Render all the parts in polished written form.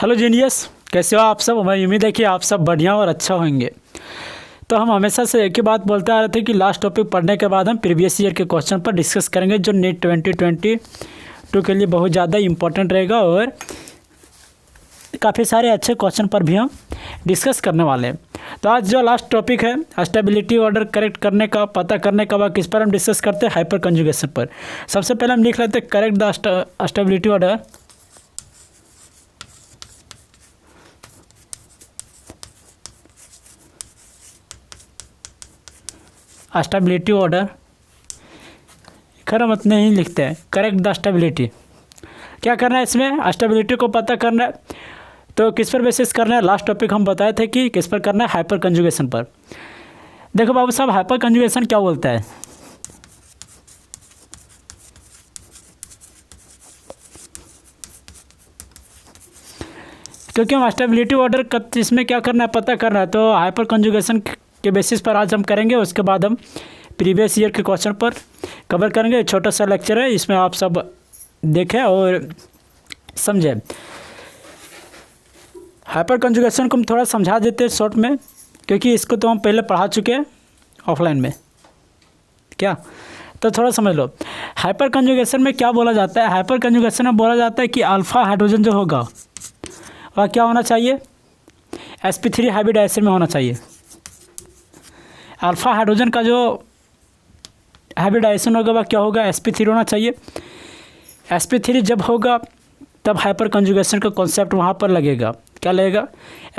Hello genius, कैसे हो आप सब। हमें उम्मीद है कि आप सब बढ़िया और अच्छा होंगे। तो हम हमेशा से एक ही बात बोलते आ रहे थे कि लास्ट टॉपिक पढ़ने के बाद हम प्रीवियस ईयर के क्वेश्चन पर डिस्कस करेंगे, जो नीट 2022 के लिए बहुत ज़्यादा इम्पोर्टेंट रहेगा और काफ़ी सारे अच्छे क्वेश्चन पर भी हम डिस्कस करने वाले हैं। तो आज जो लास्ट टॉपिक है स्टेबिलिटी ऑर्डर करेक्ट करने का, पता करने का, किस पर हम डिस्कस करते हैं, हाइपर कंजुगेशन पर। सबसे पहले हम लिख लेते हैं correct the stability order. Stability order खैर हम इतने ही लिखते हैं। करेक्ट द स्टेबिलिटी, क्या करना है इसमें, स्टेबिलिटी को पता करना है। तो किस पर बेसिस करना है, लास्ट टॉपिक हम बताए थे कि किस पर करना है, हाइपर कंजुगेशन पर। देखो बाबू साहब, हाइपर कंजुगेशन क्या बोलता है। क्योंकि हम स्टेबिलिटी ऑर्डर इसमें क्या करना है, पता करना है। तो हाइपर कंजुगेशन के बेसिस पर आज हम करेंगे। उसके बाद हम प्रीवियस ईयर के क्वेश्चन पर कवर करेंगे। छोटा सा लेक्चर है, इसमें आप सब देखें और समझें। हाइपर कंजुगेशन को हम थोड़ा समझा देते हैं शॉर्ट में, क्योंकि इसको तो हम पहले पढ़ा चुके हैं ऑफलाइन में। क्या, तो थोड़ा समझ लो। हाइपर कंजुगेशन में क्या बोला जाता है। हाइपर कंजुगेशन में बोला जाता है कि अल्फ़ा हाइड्रोजन जो होगा वह क्या होना चाहिए, sp3 हाइब्रिडाइजेशन में होना चाहिए। अल्फ़ा हाइड्रोजन का जो हाइब्रिडाइजेशन होगा वह क्या होगा, sp3 होना चाहिए। sp3 जब होगा तब हाइपर कंजुगेशन का कॉन्सेप्ट वहाँ पर लगेगा। क्या लगेगा,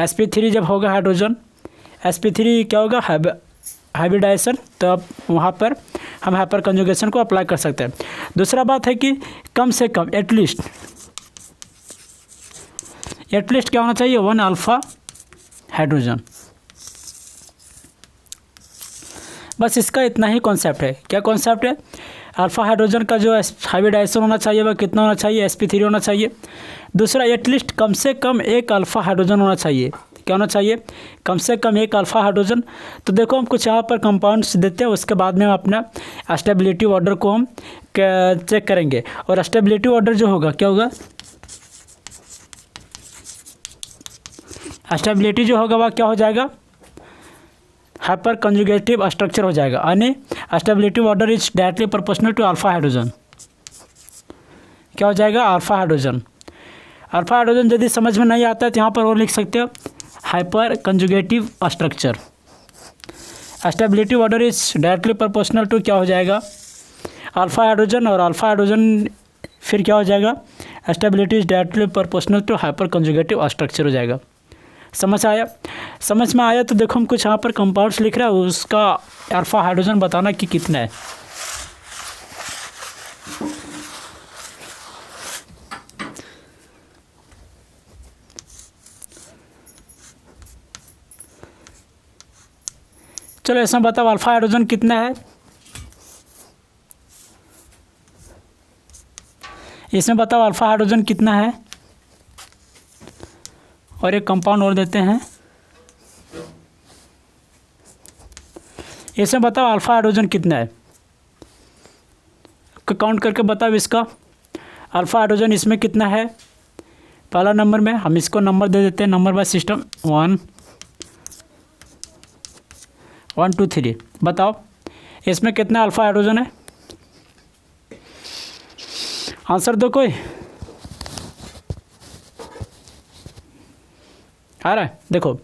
sp3 जब होगा हाइड्रोजन, sp3 क्या होगा, हाइब्रिडाइजेशन, तब वहाँ पर हम हाइपर कंजुगेशन को अप्लाई कर सकते हैं। दूसरा बात है कि कम से कम एटलीस्ट क्या होना चाहिए, 1 अल्फ़ा हाइड्रोजन। बस इसका इतना ही कॉन्सेप्ट है। क्या कॉन्सेप्ट है, अल्फ़ा हाइड्रोजन का जो हाइब्रिडाइजेशन होना चाहिए वह कितना होना चाहिए, sp3 होना चाहिए। दूसरा, एटलीस्ट कम से कम 1 अल्फ़ा हाइड्रोजन होना चाहिए। क्या होना चाहिए, कम से कम 1 अल्फ़ा हाइड्रोजन। तो देखो हम कुछ यहाँ पर कंपाउंड्स देते हैं, उसके बाद में हम अपना स्टेबिलिटी ऑर्डर को हम चेक करेंगे। और स्टेबिलिटी ऑर्डर जो होगा क्या होगा, स्टेबिलिटी जो होगा वह क्या हो जाएगा, हाइपर कंजुगेटिव स्ट्रक्चर हो जाएगा। यानी stability order is directly proportional to alpha hydrogen. क्या हो जाएगा, अल्फ़ा हाइड्रोजन। अल्फ़ा हाइड्रोजन यदि समझ में नहीं आता है तो यहाँ पर और लिख सकते हो hyperconjugative structure. Stability order is directly proportional to क्या हो जाएगा, अल्फ़ा हाइड्रोजन। और अल्फ़ा हाइड्रोजन फिर क्या हो जाएगा, stability is directly proportional to hyperconjugative structure हो जाएगा। समझ आया, समझ में आया। तो देखो हम कुछ यहाँ पर कंपाउंड्स लिख रहे हैं, उसका अल्फ़ा हाइड्रोजन बताना कि कितना है। चलो इसमें बताओ अल्फ़ा हाइड्रोजन कितना है। इसमें बताओ अल्फ़ा हाइड्रोजन कितना है। और एक कंपाउंड और देते हैं, इसमें बताओ अल्फ़ा हाइड्रोजन कितना है। काउंट करके बताओ इसका अल्फ़ा हाइड्रोजन इसमें कितना है। पहला नंबर में हम इसको नंबर दे देते हैं, नंबर बाय सिस्टम 1 1 2 3। बताओ इसमें कितना अल्फ़ा हाइड्रोजन है, आंसर दो कोई। आ रहा है, देखो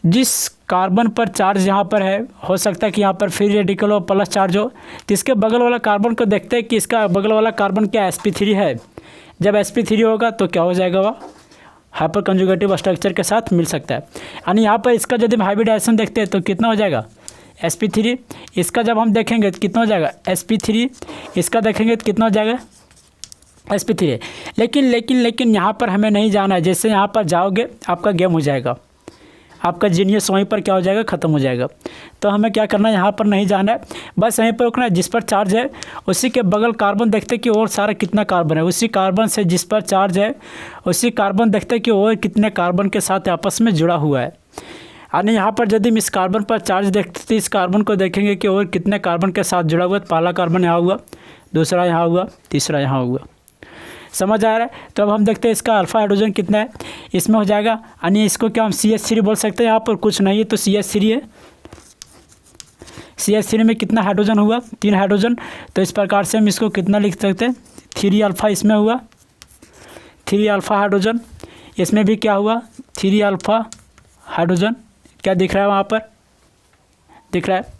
जिस कार्बन पर चार्ज यहाँ पर है, हो सकता है कि यहाँ पर फ्री रेडिकल हो, प्लस चार्ज हो, तो इसके बगल वाला कार्बन को देखते हैं कि इसका बगल वाला कार्बन क्या sp3 है। जब sp3 होगा तो क्या हो जाएगा, वह हाइपर कंजुगेटिव स्ट्रक्चर के साथ मिल सकता है। यानी यहाँ पर इसका यदि हम हाइब्रिडाइजेशन देखते हैं तो कितना हो जाएगा, sp3। इसका जब हम देखेंगे तो कितना हो जाएगा, sp3। इसका देखेंगे तो कितना हो जाएगा, sp3। लेकिन यहाँ पर हमें नहीं जाना है। जैसे यहाँ पर जाओगे आपका गेम हो जाएगा, आपका जीनियस वहीं पर क्या हो जाएगा, ख़त्म हो जाएगा। तो हमें क्या करना है, यहाँ पर नहीं जाना है, बस यहीं पर रुकना है। जिस पर चार्ज है उसी के बगल कार्बन देखते कि और सारा कितना कार्बन है, उसी कार्बन से जिस पर चार्ज है उसी कार्बन देखते कि और कितने कार्बन के साथ आपस में जुड़ा हुआ है। यानी यहाँ पर यदि हम इस कार्बन पर चार्ज देखते तो इस कार्बन को देखेंगे कि और कितने कार्बन के साथ जुड़ा हुआ है। पहला कार्बन यहाँ हुआ, दूसरा यहाँ हुआ, तीसरा यहाँ हुआ। समझ आ रहा है। तो अब हम देखते हैं इसका अल्फ़ा हाइड्रोजन कितना है, इसमें हो जाएगा, यानी इसको क्या हम CH3 बोल सकते हैं। यहाँ पर कुछ नहीं है तो CH3 है। CH3 में कितना हाइड्रोजन हुआ, 3 हाइड्रोजन। तो इस प्रकार से हम इसको कितना लिख सकते हैं, 3 अल्फ़ा इसमें हुआ, 3 अल्फ़ा हाइड्रोजन। इसमें भी क्या हुआ, 3 अल्फ़ा हाइड्रोजन। क्या दिख रहा है वहाँ पर, दिख रहा है।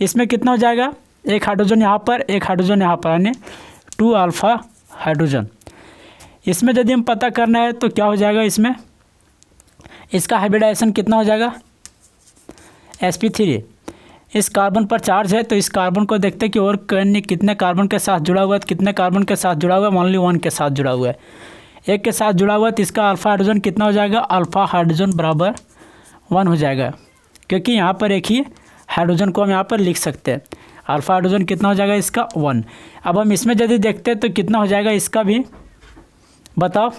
इसमें कितना हो जाएगा, 1 हाइड्रोजन यहाँ पर, 1 हाइड्रोजन यहाँ पर, यानी 2 अल्फ़ा हाइड्रोजन। इसमें यदि हम पता करना है तो क्या हो जाएगा, इसमें इसका हाइब्रिडाइजेशन कितना हो जाएगा, sp3। इस कार्बन पर चार्ज है तो इस कार्बन को देखते हैं कि और कितने कार्बन के साथ जुड़ा हुआ है, कितने कार्बन के साथ जुड़ा हुआ है, ओनली 1 के साथ जुड़ा हुआ है, 1 के साथ जुड़ा हुआ है। तो इसका अल्फ़ा हाइड्रोजन कितना हो जाएगा, अल्फ़ा हाइड्रोजन बराबर 1 हो जाएगा, क्योंकि यहाँ पर एक ही हाइड्रोजन को हम यहाँ पर लिख सकते हैं। अल्फ़ा हाइड्रोजन कितना हो जाएगा इसका, 1। अब हम इसमें यदि देखते हैं तो कितना हो जाएगा इसका भी, बताओ।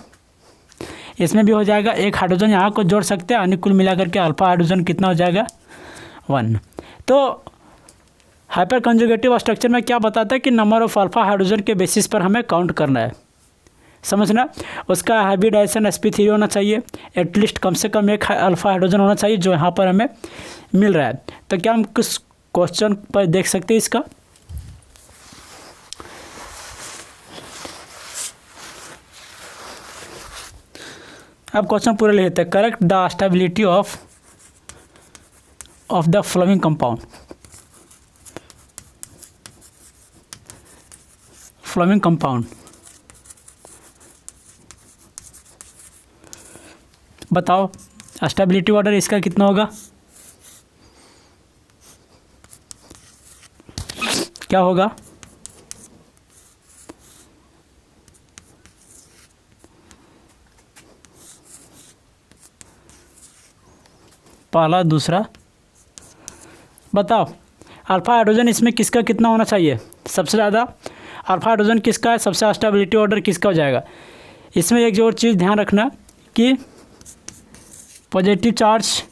इसमें भी हो जाएगा, 1 हाइड्रोजन यहाँ को जोड़ सकते हैं, यानी कुल मिलाकर के अल्फ़ा हाइड्रोजन कितना हो जाएगा, 1। तो हाइपर कंजुगेटिव स्ट्रक्चर में क्या बताता है कि नंबर ऑफ अल्फ़ा हाइड्रोजन के बेसिस पर हमें काउंट करना है, समझना। उसका हाइब्रिडाइजेशन sp3 होना चाहिए, एटलीस्ट कम से कम 1 अल्फ़ा हाइड्रोजन होना चाहिए, जो यहाँ पर हमें मिल रहा है। तो क्या हम किस क्वेश्चन पर देख सकते हैं इसका, अब क्वेश्चन पूरा लेते हैं। Correct the stability of the following compound, following compound बताओ। स्टेबिलिटी ऑर्डर इसका कितना होगा, क्या होगा, पहला दूसरा, बताओ। अल्फ़ा हाइड्रोजन इसमें किसका कितना होना चाहिए, सबसे ज़्यादा अल्फ़ा हाइड्रोजन किसका है, सबसे स्टेबिलिटी ऑर्डर किसका हो जाएगा। इसमें एक जो और चीज़ ध्यान रखना कि पॉजिटिव चार्ज,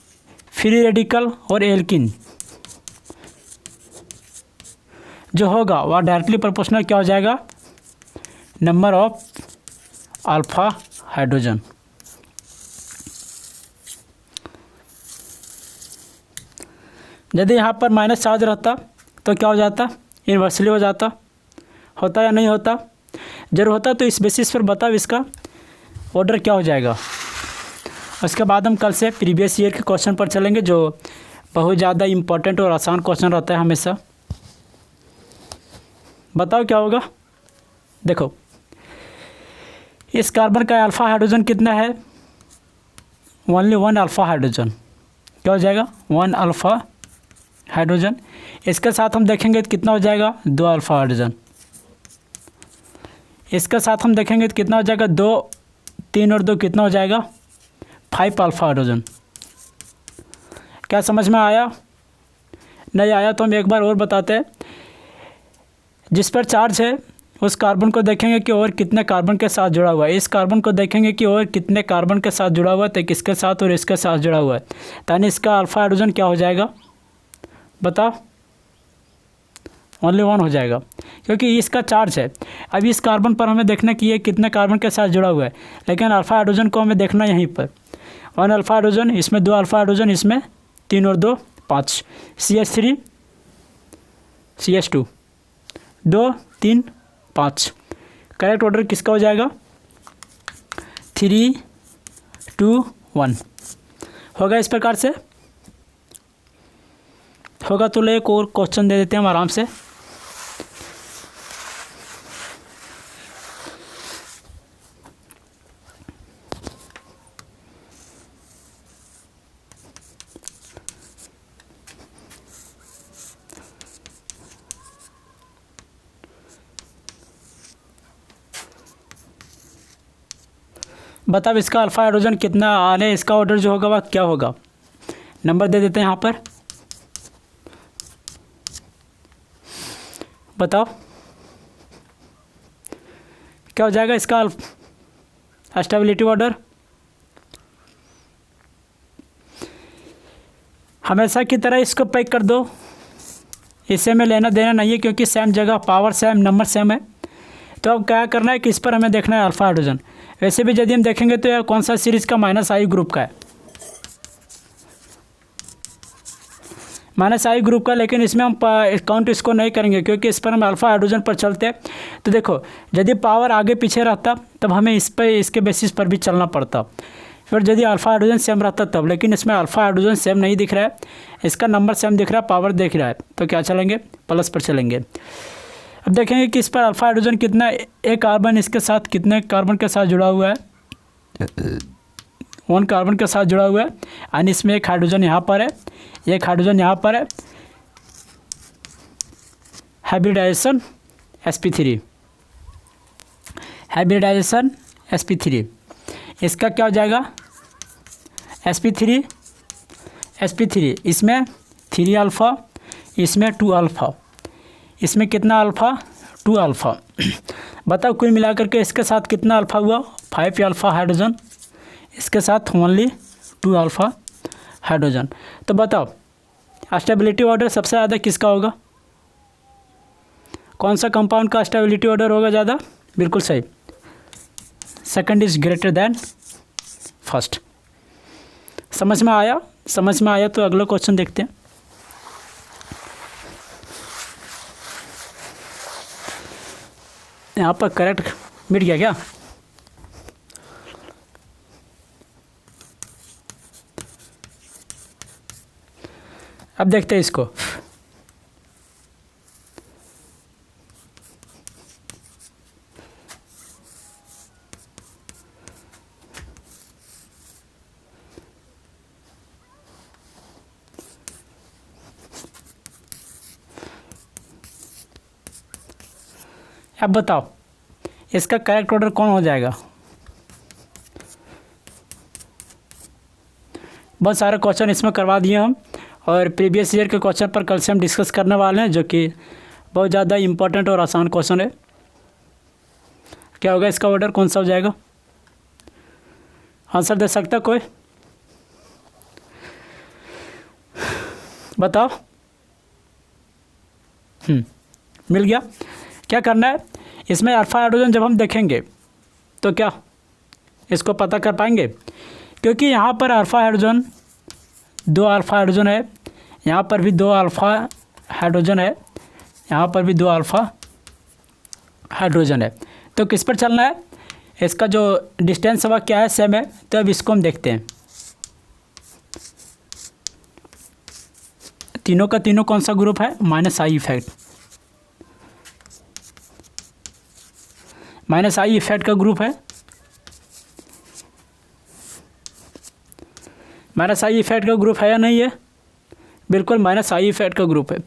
फ्री रेडिकल और एल्किन जो होगा वह डायरेक्टली प्रोपोर्शनल क्या हो जाएगा, नंबर ऑफ अल्फ़ा हाइड्रोजन। यदि यहाँ पर माइनस चार्ज रहता तो क्या हो जाता, इन्वर्सली हो जाता, होता या नहीं होता, जरूर होता। तो इस बेसिस पर बताओ इसका ऑर्डर क्या हो जाएगा। उसके बाद हम कल से प्रीवियस ईयर के क्वेश्चन पर चलेंगे, जो बहुत ज़्यादा इम्पोर्टेंट और आसान क्वेश्चन रहता है हमेशा। बताओ क्या होगा, देखो इस कार्बन का अल्फ़ा हाइड्रोजन कितना है, ओनली 1 अल्फ़ा हाइड्रोजन। क्या हो जाएगा, 1 अल्फ़ा हाइड्रोजन। इसके साथ हम देखेंगे तो कितना हो जाएगा, 2 अल्फ़ा हाइड्रोजन। इसके साथ हम देखेंगे तो कितना हो जाएगा, 2, 3 और 2 कितना हो जाएगा, 5 अल्फ़ा हाइड्रोजन। क्या समझ में आया, नहीं आया तो हम एक बार और बताते हैं। जिस पर चार्ज है उस कार्बन को देखेंगे कि और कितने कार्बन के साथ जुड़ा हुआ है, इस कार्बन को देखेंगे कि और कितने कार्बन के साथ जुड़ा हुआ है, तो किसके साथ और इसके साथ जुड़ा हुआ है, यानी इसका अल्फ़ा हाइड्रोजन क्या हो जाएगा, बताओ, ओनली 1 हो जाएगा, क्योंकि इसका चार्ज है। अभी इस कार्बन पर हमें देखना कि ये कितने कार्बन के साथ जुड़ा हुआ है, लेकिन अल्फ़ा हाइड्रोजन को हमें देखना यहीं पर, 1 अल्फ़ा हाइड्रोजन, इसमें 2 अल्फ़ा हाइड्रोजन, इसमें 3 और 2 5, CH3 CH2, 2 3 5। करेक्ट ऑर्डर किसका हो जाएगा, 3 2 1 होगा। इस प्रकार से होगा। तो एक और क्वेश्चन दे देते हैं हम आराम से। बताओ इसका अल्फ़ा हाइड्रोजन कितना आने, इसका ऑर्डर जो होगा वह क्या होगा, नंबर दे देते हैं यहाँ पर, बताओ क्या हो जाएगा इसका स्टेबिलिटी ऑर्डर। हमेशा की तरह इसको पैक कर दो, इससे में लेना देना नहीं है, क्योंकि सेम जगह पावर सेम, नंबर सेम है। तो अब क्या करना है कि इस पर हमें देखना है अल्फा हाइड्रोजन। वैसे भी यदि हम देखेंगे तो यह कौन सा सीरीज़ का -I ग्रुप का है, -I ग्रुप का, लेकिन इसमें हम काउंट इसको नहीं करेंगे क्योंकि इस पर हम अल्फा हाइड्रोजन पर चलते हैं। तो देखो यदि पावर आगे पीछे रहता तब हमें इस पर इसके बेसिस पर भी चलना पड़ता, फिर यदि अल्फा हाइड्रोजन सेम रहता तब, लेकिन इसमें अल्फा हाइड्रोजन सेम नहीं दिख रहा है, इसका नंबर सेम दिख रहा है, पावर दिख रहा है, तो क्या चलेंगे, प्लस पर चलेंगे। अब देखेंगे कि इस पर अल्फा हाइड्रोजन कितना, एक कार्बन इसके साथ कितने कार्बन के साथ जुड़ा हुआ है, 1 कार्बन के साथ जुड़ा हुआ है, यानी इसमें एक हाइड्रोजन यहाँ पर है, एक हाइड्रोजन यहाँ पर है, हाइब्रिडाइजेशन sp3, हाइब्रिडाइजेशन sp3, इसका क्या हो जाएगा sp3, इसमें 3 अल्फ़ा, इसमें 2 अल्फ़ा, इसमें कितना अल्फ़ा, 2 अल्फ़ा। बताओ कुल मिलाकर के इसके साथ कितना अल्फ़ा हुआ, 5 अल्फ़ा हाइड्रोजन, इसके साथ ओनली 2 अल्फ़ा हाइड्रोजन। तो बताओ स्टेबिलिटी ऑर्डर सबसे ज़्यादा किसका होगा, कौन सा कंपाउंड का स्टेबिलिटी ऑर्डर होगा ज़्यादा, बिल्कुल सही, second is greater than first. समझ में आया, समझ में आया तो अगला क्वेश्चन देखते हैं। यहाँ पर करेक्ट मिट गया क्या, अब देखते हैं इसको। अब बताओ इसका करेक्ट ऑर्डर कौन हो जाएगा। बहुत सारे क्वेश्चन इसमें करवा दिए हम, और प्रीवियस ईयर के क्वेश्चन पर कल से हम डिस्कस करने वाले हैं, जो कि बहुत ज़्यादा इम्पोर्टेंट और आसान क्वेश्चन है। क्या होगा इसका ऑर्डर, कौन सा हो जाएगा, आंसर दे सकता कोई, बताओ। मिल गया। क्या करना है, इसमें अल्फा हाइड्रोजन जब हम देखेंगे तो क्या इसको पता कर पाएंगे, क्योंकि यहाँ पर अल्फा हाइड्रोजन 2 अल्फा हाइड्रोजन है, यहाँ पर भी 2 अल्फा हाइड्रोजन है, यहाँ पर भी 2 अल्फा हाइड्रोजन है। तो किस पर चलना है, इसका जो डिस्टेंस हुआ क्या है, सेम है। तो अब इसको हम देखते हैं, तीनों का तीनों कौन सा ग्रुप है, -I इफेक्ट, -I इफेक्ट का ग्रुप है, -I इफेक्ट का ग्रुप है या नहीं है, बिल्कुल -I इफेक्ट का ग्रुप है।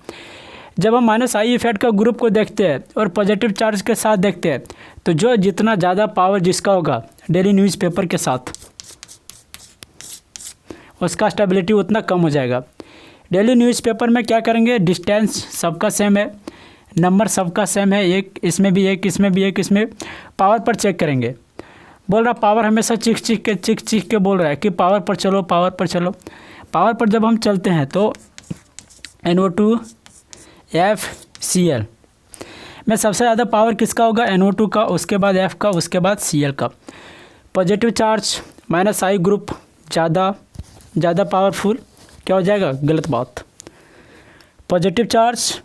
जब हम -I इफेक्ट का ग्रुप को देखते हैं और पॉजिटिव चार्ज के साथ देखते हैं, तो जो जितना ज़्यादा पावर जिसका होगा डेली न्यूज़पेपर के साथ, उसका स्टेबिलिटी उतना कम हो जाएगा। डेली न्यूज़पेपर में क्या करेंगे, डिस्टेंस सबका सेम है, नंबर सबका सेम है, एक इसमें भी एक, इसमें भी एक, इसमें पावर पर चेक करेंगे। बोल रहा पावर हमेशा चीख चीख के बोल रहा है कि पावर पर चलो, पावर पर चलो। पावर पर जब हम चलते हैं तो NO2 FCl में सबसे ज़्यादा पावर किसका होगा, NO2 का, उसके बाद F का, उसके बाद Cl का। पॉजिटिव चार्ज -I ग्रुप ज़्यादा पावरफुल, क्या हो जाएगा, गलत बात। पॉजिटिव चार्ज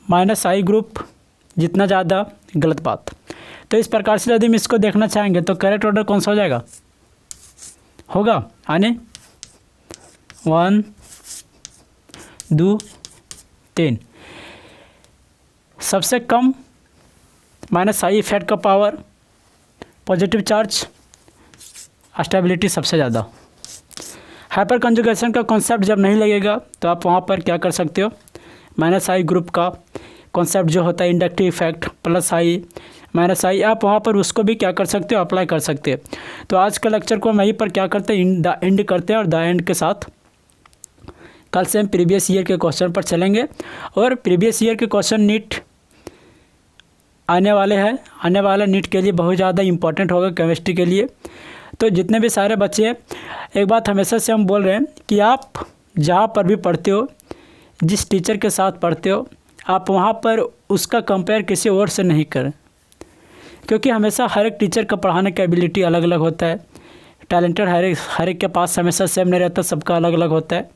-I ग्रुप जितना ज़्यादा, गलत बात। तो इस प्रकार से यदि हम इसको देखना चाहेंगे तो करेक्ट ऑर्डर कौन सा हो जाएगा, होगा आने 1 2 3। सबसे कम -I इफेक्ट का पावर, पॉजिटिव चार्ज, स्टेबिलिटी सबसे ज़्यादा। हाइपर कंजुगेशन का कॉन्सेप्ट जब नहीं लगेगा तो आप वहाँ पर क्या कर सकते हो, -I ग्रुप का कॉन्सेप्ट जो होता है इंडक्टिव इफेक्ट +I आप वहाँ पर उसको भी क्या कर सकते हो, अप्लाई कर सकते हैं। तो आज का लेक्चर को हम वहीं पर क्या करते हैं, एंड करते हैं, और द एंड के साथ कल से हम प्रीवियस ईयर के क्वेश्चन पर चलेंगे। और प्रीवियस ईयर के क्वेश्चन नीट आने वाले हैं, आने वाला नीट के लिए बहुत ज़्यादा इंपॉर्टेंट होगा, केमिस्ट्री के लिए। तो जितने भी सारे बच्चे हैं, एक बात हमेशा से हम बोल रहे हैं कि आप जहाँ पर भी पढ़ते हो, जिस टीचर के साथ पढ़ते हो, आप वहाँ पर उसका कंपेयर किसी और से नहीं करें, क्योंकि हमेशा हर एक टीचर का पढ़ाने का एबिलिटी अलग अलग होता है। टैलेंटेड हर एक के पास हमेशा सेम नहीं रहता, सबका अलग अलग होता है।